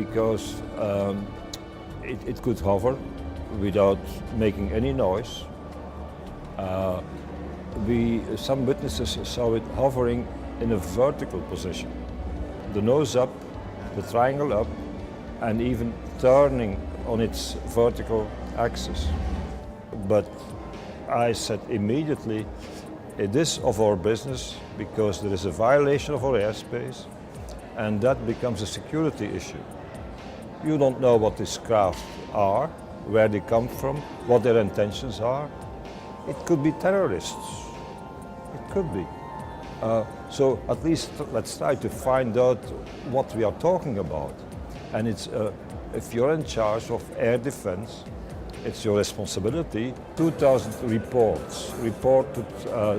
because it could hover without making any noise. Some witnesses saw it hovering in a vertical position, the nose up, the triangle up, and even turning on its vertical axis. But I said immediately, it is of our business because there is a violation of our airspace, and that becomes a security issue. You don't know what these craft are, where they come from, what their intentions are. It could be terrorists. It could be. So at least let's try to find out what we are talking about. And it's, if you're in charge of air defense, it's your responsibility. 2,000 reported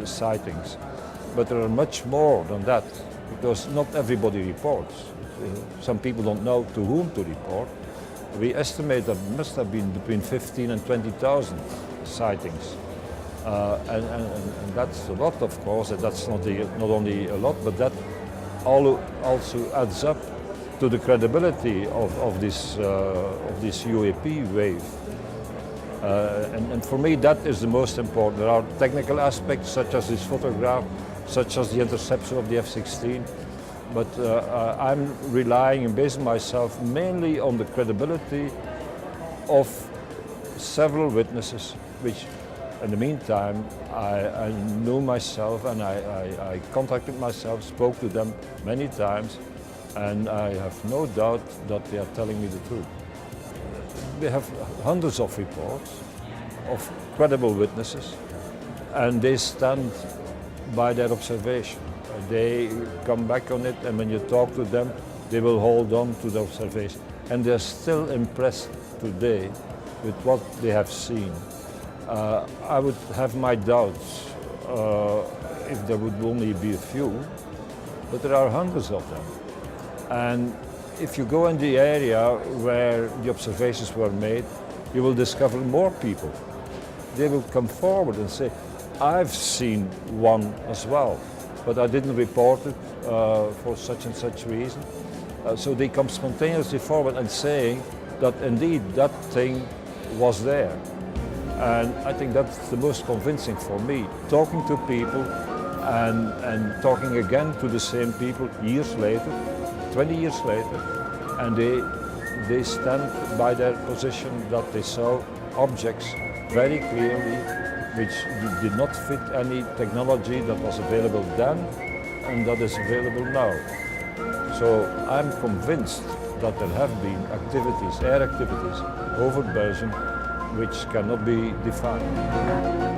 sightings. But there are much more than that, because not everybody reports. Some people don't know to whom to report. We estimate that there must have been between 15 and 20,000 sightings. And that's a lot, of course, and that's not only a lot, but that also adds up to the credibility of this UAP wave. And for me, that is the most important. There are technical aspects, such as this photograph, such as the interception of the F-16, but I'm relying and basing myself mainly on the credibility of several witnesses, which in the meantime, I knew myself, and I contacted myself, spoke to them many times, and I have no doubt that they are telling me the truth. We have hundreds of reports of credible witnesses, and they stand by their observation. They come back on it, and when you talk to them, they will hold on to the observation. And they're still impressed today with what they have seen. I would have my doubts if there would only be a few, but there are hundreds of them. And if you go in the area where the observations were made, you will discover more people. They will come forward and say, I've seen one as well, but I didn't report it for such and such reason. So they come spontaneously forward and saying that indeed that thing was there. And I think that's the most convincing for me, talking to people and talking again to the same people years later, 20 years later, and they stand by their position that they saw objects very clearly which did not fit any technology that was available then and that is available now. So I'm convinced that there have been activities, air activities over Belgium, which cannot be defined.